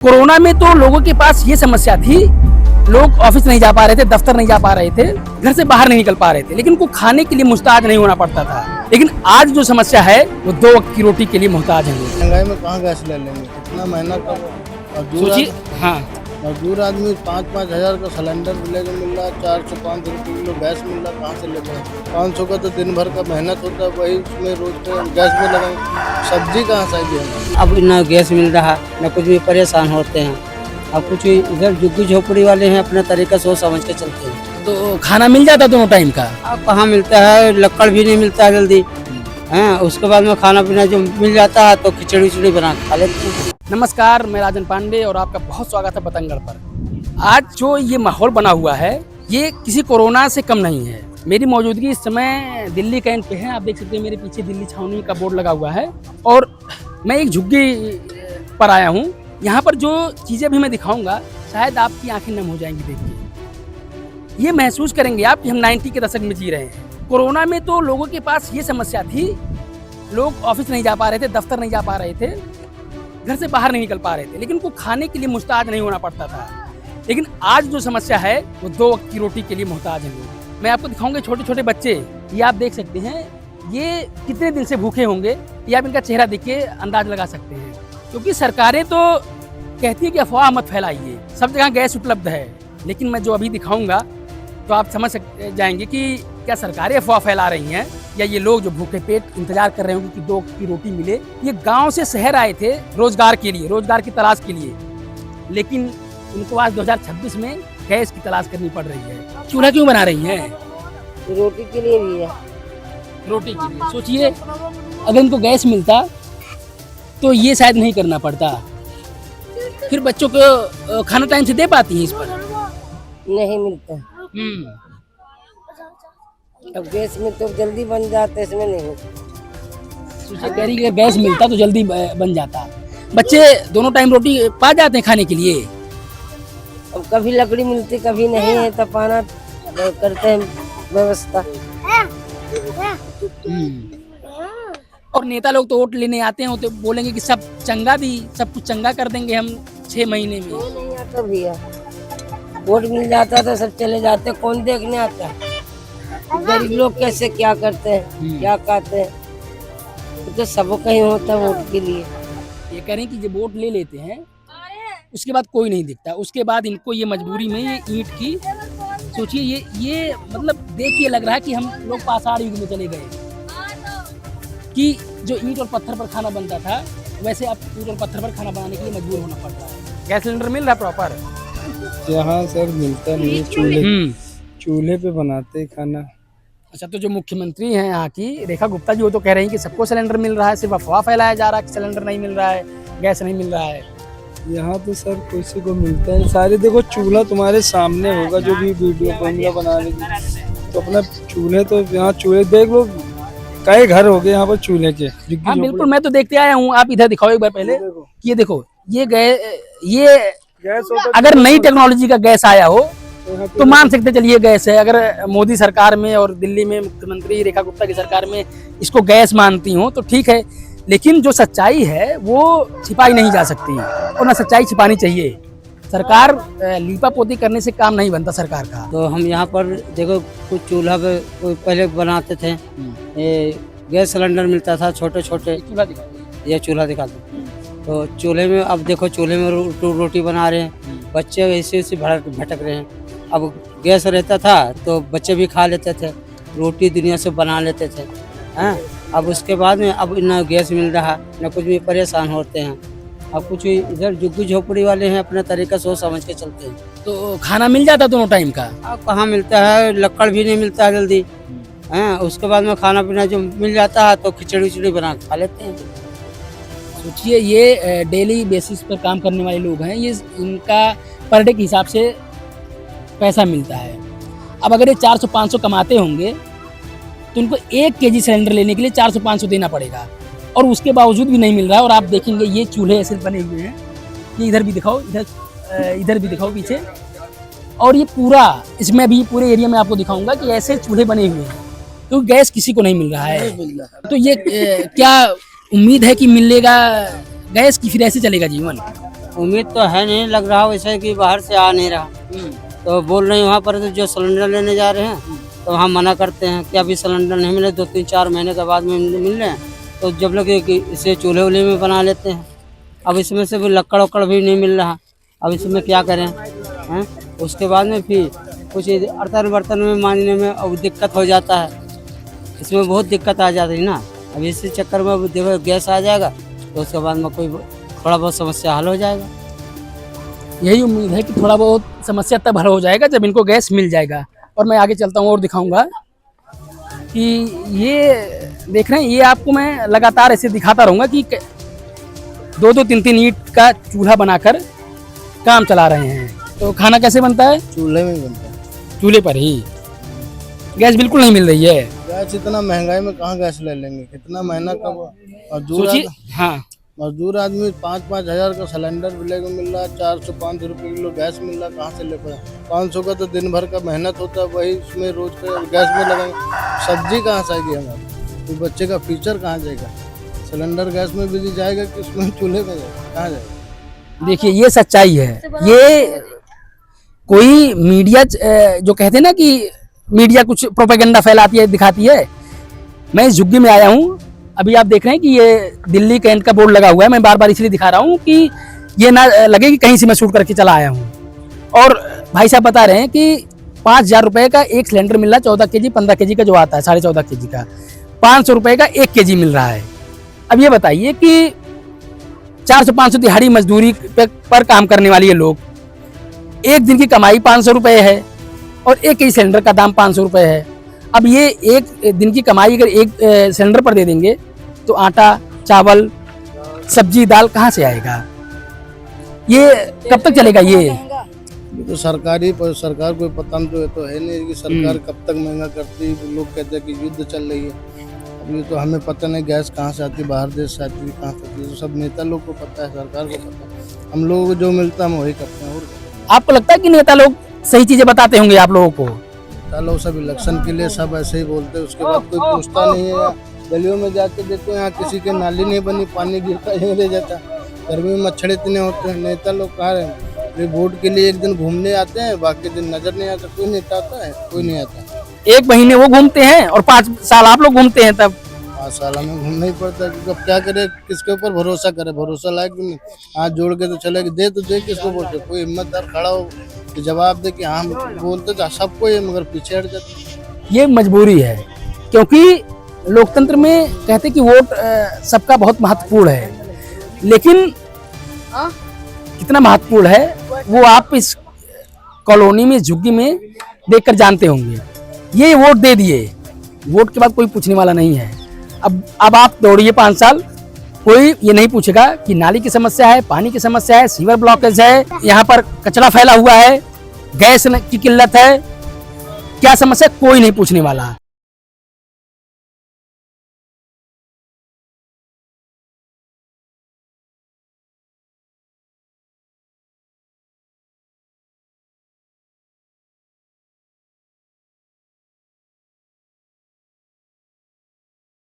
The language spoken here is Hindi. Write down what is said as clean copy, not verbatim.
कोरोना में तो लोगों के पास ये समस्या थी, लोग ऑफिस नहीं जा पा रहे थे, दफ्तर नहीं जा पा रहे थे, घर से बाहर नहीं निकल पा रहे थे, लेकिन उनको खाने के लिए मुहताज नहीं होना पड़ता था। लेकिन आज जो समस्या है वो 2 वक्त की रोटी के लिए मुहताज हैं लोग। महंगाई में कहाँ गैस ले लेंगे, कितना महीना करो। सोचिए, हाँ, मजदूर आदमी 5-5 हज़ार का सिलेंडर लेके मिल रहा है, 400-500 रुपये किलो गैस मिल रहा है, कहाँ से लेते हैं। 500 का तो दिन भर का मेहनत होता है, वही उसमें रोज का गैस में लगाएंगे, सब्जी कहाँ से आएगी। अब ना गैस मिल रहा न कुछ भी, परेशान होते हैं। अब कुछ इधर झुग्गी झोपड़ी वाले हैं, अपना तरीका सोच समझ के चलते हैं। तो खाना मिल जाता दोनों टाइम का। अब कहाँ मिलता है, लक्कड़ भी नहीं मिलता है जल्दी हैं। उसके बाद में खाना पीना जो मिल जाता है तो खिचड़ी उचड़ी बना खा लेते हैं। नमस्कार, मैं राजन पांडे और आपका बहुत स्वागत है पतंगड़ पर। आज जो ये माहौल बना हुआ है ये किसी कोरोना से कम नहीं है। मेरी मौजूदगी इस समय दिल्ली कैंट पे है। आप देख सकते हैं मेरे पीछे दिल्ली छावनी का बोर्ड लगा हुआ है और मैं एक झुग्गी पर आया हूँ। यहाँ पर जो चीज़ें भी मैं दिखाऊंगा शायद आपकी आंखें नम हो जाएंगी देख के। ये महसूस करेंगे आप कि हम 90 के दशक में जी रहे हैं। कोरोना में तो लोगों के पास ये समस्या थी, लोग ऑफिस नहीं जा पा रहे थे, दफ्तर नहीं जा पा रहे थे, घर से बाहर नहीं निकल पा रहे थे, लेकिन उनको खाने के लिए मुहताज नहीं होना पड़ता था। लेकिन आज जो समस्या है वो 2 वक्त की रोटी के लिए मुहताज हैं लोग। मैं आपको दिखाऊंगा छोटे छोटे बच्चे, ये आप देख सकते हैं, ये कितने दिन से भूखे होंगे, ये आप इनका चेहरा देख के अंदाज लगा सकते हैं। क्योंकि सरकारें तो कहती है कि अफवाह मत फैलाइए, सब जगह गैस उपलब्ध है, लेकिन मैं जो अभी दिखाऊंगा तो आप समझ जाएंगे कि क्या सरकारें अफवाह फैला रही हैं या ये लोग जो भूखे पेट इंतजार कर रहे होंगे कि 2 वक्त की रोटी मिले। ये गांव से शहर आए थे रोजगार के लिए, रोजगार की तलाश के लिए, लेकिन इनको आज 2026 में गैस की तलाश करनी पड़ रही है। चूल्हा क्यों बना रही हैं? रोटी के लिए भी है। रोटी के लिए। सोचिए अगर इनको गैस मिलता तो ये शायद नहीं करना पड़ता। फिर बच्चों को खाना टाइम से दे पाती हैं इस पर? नहीं मिलता। अब गैस में तो जल्दी बन जाता है, इसमें नहीं। सोचिए कह रही है गैस मिलता तो जल्दी बन जाता। बच्चे दोनों टाइम रोटी पा जाते हैं खाने के लिए। अब कभी लकड़ी मिलती कभी नहीं है, तो पाना करते हैं व्यवस्था। और नेता लोग तो वोट लेने आते हैं तो बोलेंगे कि सब चंगा दी, सब कुछ चंगा कर देंगे हम 6 महीने में। नहीं आता भैया, वोट मिल जाता तो सब चले जाते, कौन देखने आता है। गरीब लोग कैसे क्या करते हैं, क्या कहते हैं, तो सब कहीं होता है वोट के लिए। ये कह रहे हैं कि जब वोट ले लेते हैं उसके बाद कोई नहीं दिखता, उसके बाद इनको ये मजबूरी में ये ईंट की, सोचिए ये मतलब देख के लग रहा है कि हम लोग पाषाण युग में चले गए, कि जो ईंट और पत्थर पर खाना बनता था वैसे अब ईंट और पत्थर पर खाना बनाने के लिए मजबूर होना पड़ रहा है। गैस सिलेंडर मिल रहा है प्रॉपर? यहाँ सर मिलता नहीं, चूल्हे पे बनाते हैं खाना। अच्छा, तो जो मुख्यमंत्री हैं यहाँ की रेखा गुप्ता जी, वो तो कह रही हैं कि सबको सिलेंडर मिल रहा है, सिर्फ अफवाह फैलाया जा रहा है कि सिलेंडर नहीं मिल रहा है, गैस नहीं मिल रहा है। यहाँ तो सर किसी को मिलता है। सारे देखो चूल्हा तुम्हारे सामने होगा, जो भी वीडियो बनाने की, तो अपना चूल्हे तो यहाँ चूल्हे देख लो, कई घर हो गए यहाँ पर चूल्हे के। हाँ बिल्कुल, मैं तो देखते आया हूँ। आप इधर दिखाओ एक बार पहले, ये देखो ये गैस अगर नई टेक्नोलॉजी का गैस आया हो तो मान सकते चलिए गैस है। अगर मोदी सरकार में और दिल्ली में मुख्यमंत्री रेखा गुप्ता की सरकार में इसको गैस मानती हो तो ठीक है, लेकिन जो सच्चाई है वो छिपाई नहीं जा सकती और ना सच्चाई छिपानी चाहिए। सरकार लीपा पोती करने से काम नहीं बनता सरकार का। तो हम यहाँ पर देखो कुछ चूल्हा पे पहले बनाते थे, ये गैस सिलेंडर मिलता था छोटे छोटे। ये चूल्हा दिखा दो, तो चूल्हे में अब देखो चूल्हे में रोटी बना रहे हैं, बच्चे ऐसे ऐसे भटक रहे हैं। अब गैस रहता था तो बच्चे भी खा लेते थे, रोटी दुनिया से बना लेते थे हैं। अब उसके बाद में अब ना गैस मिल रहा न कुछ भी, परेशान होते हैं। अब कुछ इधर झुग्गी झोपड़ी वाले हैं, अपना तरीका सोच समझ के चलते हैं। तो खाना मिल जाता दोनों टाइम का? अब कहाँ मिलता है, लक्कड़ भी नहीं मिलता है जल्दी हैं। उसके बाद में खाना पीना जो मिल जाता है तो खिचड़ी उचड़ी बना खा लेते हैं। सोचिए ये डेली बेसिस पर काम करने वाले लोग हैं, ये इनका पर डे के हिसाब से पैसा मिलता है। अब अगर ये 400-500 कमाते होंगे तो उनको 1 केजी सिलेंडर लेने के लिए 400-500 देना पड़ेगा, और उसके बावजूद भी नहीं मिल रहा है। और आप देखेंगे ये चूल्हे ऐसे बने हुए हैं, ये इधर भी दिखाओ, इधर भी दिखाओ पीछे, और ये पूरा इसमें भी पूरे एरिया में आपको दिखाऊंगा कि ऐसे चूल्हे बने हुए हैं, तो गैस किसी को नहीं मिल रहा है। तो ये क्या उम्मीद है कि मिलेगा गैस की, फिर ऐसे चलेगा जीवन? उम्मीद तो है नहीं, लग रहा वैसे कि बाहर से आ नहीं रहा। तो बोल रहे हैं वहाँ पर जो सिलेंडर लेने जा रहे हैं तो वहाँ मना करते हैं कि अभी सिलेंडर नहीं मिले, 2-3-4 महीने के बाद में मिल रहे हैं। तो जब लोग इसे चूल्हे वूल्हे में बना लेते हैं। अब इसमें से भी लक्कड़ वक्कड़ भी नहीं मिल रहा, अब इसमें क्या करें हैं। उसके बाद में फिर कुछ बर्तन बर्तन में मांजने में अब दिक्कत हो जाता है, इसमें बहुत दिक्कत आ जाती है ना। अब इसी चक्कर में देखो गैस आ जाएगा तो उसके बाद में कोई थोड़ा बहुत समस्या हल हो जाएगा। यही उम्मीद है कि थोड़ा बहुत समस्या तब हल हो जाएगा जब इनको गैस मिल जाएगा। और मैं आगे चलता हूँ और दिखाऊंगा कि ये देख रहे हैं, ये आपको मैं लगातार ऐसे दिखाता रहूँगा कि 2-2, 3-3 ईंट का चूल्हा बनाकर काम चला रहे हैं। तो खाना कैसे बनता है? चूल्हे में ही बनता है, चूल्हे पर ही। गैस बिल्कुल नहीं मिल रही है। गैस इतना महंगाई में कहाँ गैस ले लेंगे, कितना महीना का सोचिए। हाँ, मजदूर आदमी 5-5 हजार का सिलेंडर मिलेगा मिल रहा है, 400-500 रुपये किलो गैस मिल रहा है, कहाँ से ले पाए? 500 का तो दिन भर का मेहनत होता है, वही उसमें रोज का गैस में लगाएंगे, सब्जी कहाँ से आएगी हमारी? तो बच्चे का फ्यूचर कहाँ जाएगा? सिलेंडर गैस में बिजली जाएगा कि उसमें चूल्हे में जाएगा, कहाँ जाएगा? देखिए ये सच्चाई है। ये कोई मीडिया जो कहते हैं ना कि मीडिया कुछ प्रोपेगेंडा फैलाती है, दिखाती है। मैं इस झुग्गी में आया हूँ। अभी आप देख रहे हैं कि ये दिल्ली कैंट का बोर्ड लगा हुआ है। मैं बार बार इसलिए दिखा रहा हूँ कि ये ना लगे कि कहीं से मैं शूट करके चला आया हूँ। और भाई साहब बता रहे हैं कि 5,000 रुपये का एक सिलेंडर मिल रहा है, 14 kg 15 kg का जो आता है, 14.5 kg का 500 रुपये का 1 kg मिल रहा है। अब ये बताइए कि 400-500 दिहाड़ी मजदूरी पर काम करने वाले ये लोग, एक दिन की कमाई 500 रुपये है और 1 kg सिलेंडर का दाम 500 रुपये है। अब ये एक दिन की कमाई अगर एक सिलेंडर पर दे देंगे तो आटा, चावल, सब्जी, दाल कहाँ से आएगा? ये कब तक चलेगा? ये तो सरकार को पता तो है नहीं कि सरकार कब तक महंगा करती है। लोग कहते हैं कि युद्ध चल रही है, अब ये तो हमें पता नहीं गैस कहाँ से आती है, बाहर देश से आती है, कहाँ से आती है, तो सब नेता लोग को पता है, सरकार को पता है। हम लोगों को जो मिलता है हम वही करते हैं। और आपको लगता है कि नेता लोग सही चीजें बताते होंगे आप लोगों को? नेता लोग सब इलेक्शन के लिए सब ऐसे ही बोलते हैं, उसके बाद कोई पूछता नहीं है। गलियों में जाके देखो, यहाँ किसी के नाली नहीं बनी, पानी गिरता ही रह जाता, गर्मी में मच्छर इतने होते हैं। नेता लोग कहाँ रहे? वोट के लिए एक दिन घूमने आते हैं, बाकी दिन नजर नहीं आता। कोई नेता आता है? कोई नहीं आता। 1 महीने वो घूमते हैं और 5 साल आप लोग घूमते हैं। तब 5 साल हमें घूमना ही पड़ता है, क्योंकि अब क्या करे, किसके ऊपर भरोसा करे? भरोसा लायक भी नहीं, हाथ जोड़ के तो चले कि दे तो दे, किसको बोलते? कोई हिम्मतदार खड़ा हो कि जवाब दे कि हाँ बोलते तो सबको ये, मगर पीछे हट जाते। ये मजबूरी है, क्योंकि लोकतंत्र में कहते कि वोट सबका बहुत महत्वपूर्ण है, लेकिन कितना महत्वपूर्ण है वो आप इस कॉलोनी में, झुग्गी में देखकर जानते होंगे। ये वोट दे दिए, वोट के बाद कोई पूछने वाला नहीं है। अब आप दौड़िए 5 साल, कोई ये नहीं पूछेगा कि नाली की समस्या है, पानी की समस्या है, सीवर ब्लॉकेज है, यहाँ पर कचरा फैला हुआ है, गैस की किल्लत है, क्या समस्या, कोई नहीं पूछने वाला।